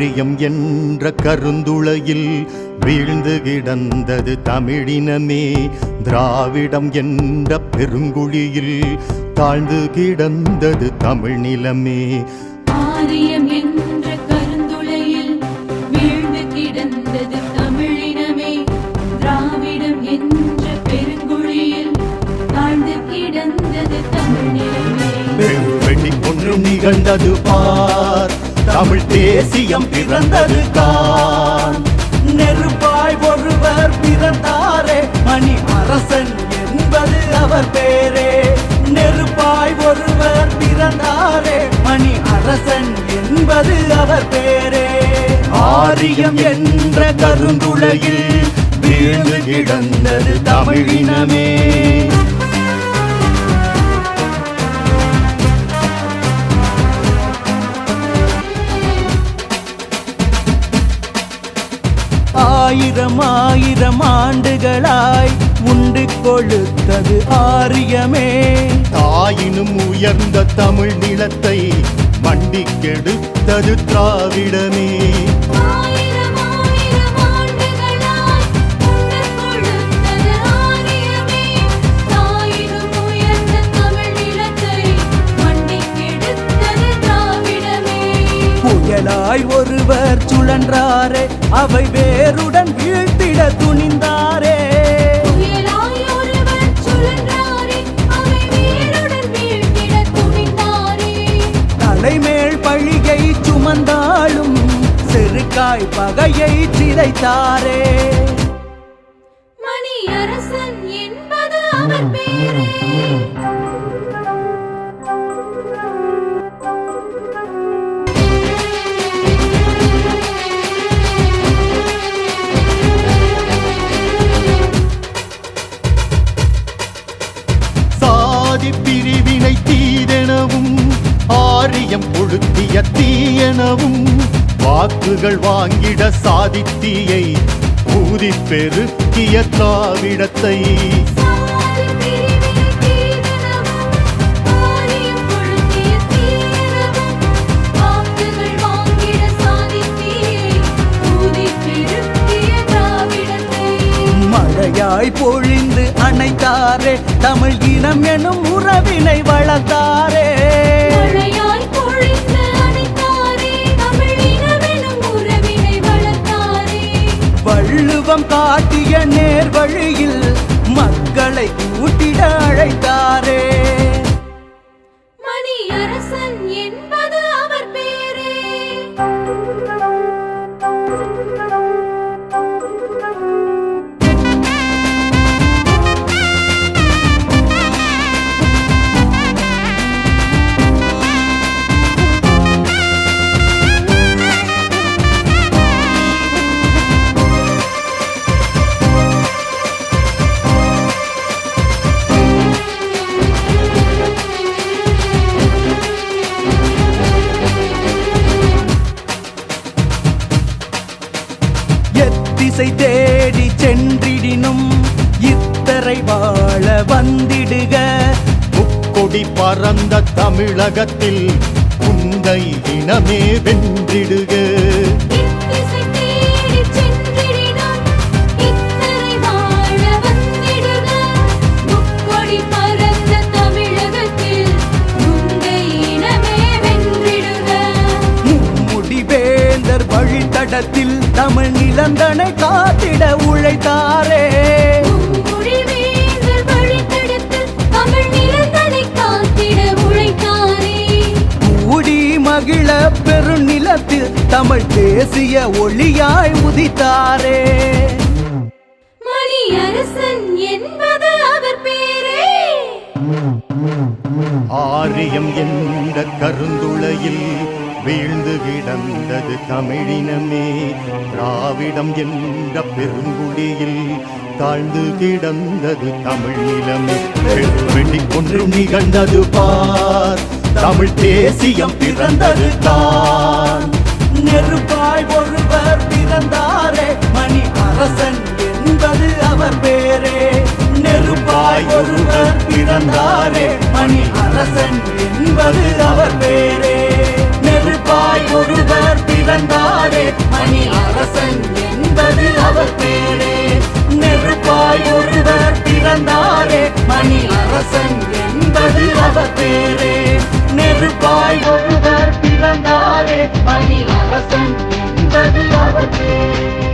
ஆரியம் என்ற கருந்துளையில் வீழ்ந்து கிடந்தது தமிழினமே. திராவிடம் என்ற பெருங்குழியில் தாழ்ந்து கிடந்தது தமிழ் நிலமே. ஆரியம் என்ற கருந்துளையில் வீழ்ந்து கிடந்தது தமிழினமே. திராவிடம் என்ற பெருங்குழியில் தாழ்ந்து கிடந்தது தமிழ் நிலமே. வெடிக்கொன்று நிகழ்ந்தது பார், தமிழ் தேசியம் பிறந்தது கான். நெருப்பாய் ஒருவர் பிறந்தாரே, மணி அரசன் என்பது அவர் பேரே. நெருப்பாய் ஒருவர் பிறந்தாரே, மணி அரசன் என்பது அவர் பேரே. ஆரியம் என்ற கருந்துளையில் வீழ்ந்து கிடந்தது தமிழினமே. ஆயிரம் ஆயிரம் ஆண்டுகளாய் உண்டு கொழுத்தது ஆரியமே. தாயினும் உயர்ந்த தமிழ் நிலத்தை மண்டி கெடுத்தது திராவிடமே. ஆயிரம் ஆயிரம் ஆண்டுகளாய் உண்டு கொழுத்தது ஆரியமே. தாயினும் உயர்ந்த தமிழ் நிலத்தை மண்டி கெடுத்தது திராவிடமே. புயலாய் ஒருவர் சுழன்றாரே, அவை வேருடன் வீழ்த்திட துணிந்தாரே. புயலாய் ஒருவர் சுழன்றாரே, அவை வேருடன் வீழ்த்திட துணிந்தாரே. தலைமேல் பழியை சுமந்தாலும் செருக்காய் பகையை சிதைத்தாரே. மணி அரசன் என்பது அவர் பேரே. பிரிவினை தீதெனவும் ஆரியம் கொளுத்திய தீயெனவும் வாக்குகள் வாங்கிட சாதித்தீயை ஊதி பெருக்கிய திராவிடத்தை. மழையாய் பொழிந்து அணைத்தாரே, தமிழ் இனம் எனும் உறவினை வளர்த்தாரே. மழையாய் பொழிந்து அணைத்தாரே, தமிழ் இனம் எனும் உறவினை வளர்த்தாரே. வள்ளுவம் காட்டிய நேர் வழியில் மக்களை கூட்டிட அழைத்தாரே. மணி அரசன் என்பது அவர் பேரே. திசை தேடி சென்றிடினும் இத்தரை வாழ வந்திடுக. முக்கொடி பறந்த தமிழகத்தில் உந்தை இனமே வென்றிடுக. இத்திசை தேடி சென்றிடினும் இத்தரை வாழ வந்திடுக. முக்கொடி பறந்த தமிழகத்தில் உந்தை இனமே வென்றிடுக. மும்முடி வேந்தர் வழித்தடத்தில் தமிழ் நிலந்தனை காத்திட உழைத்தாரே. மும்முடி வேந்தர் வழித்தடத்தில் தமிழ் நிலந்தனை காத்திட உழைத்தாரே. கூடி மகிழ பெருநிலத்தில் தமிழ் தேசிய ஒளியாய் உதித்தாரே. மணி அரசன் என்பது அவர் பேரே. ஆரியம் என்ற கருந்துளையில் வீழ்ந்து கிடந்தது தமிழினமே. திராவிடம் என்ற பெருங்குழியில் தாழ்ந்து கிடந்தது தமிழ் நிலமே. வெடிக்கொன்று நிகழ்ந்தது பார், தமிழ் தேசியம் பிறந்தது தான். நெருப்பாய் ஒருவர் பிறந்தாரே, மணி அரசன் என்பது அவர் பேரே. நெருப்பாய் ஒருவர் பிறந்தாரே, மணி அரசன் என்பது அவர் பேரே. நெருப்பாய் ஒருவர் பிறந்தாரே மணி அரசன் என்பது அவர் பேரே நெருப்பாய் ஒருவர் பிறந்தாரே மணி அரசன் என்பது அவர் பேரே நெருப்பாய் ஒருவர் பிறந்தாரே மணி அரசன் என்பது அவர் பேரே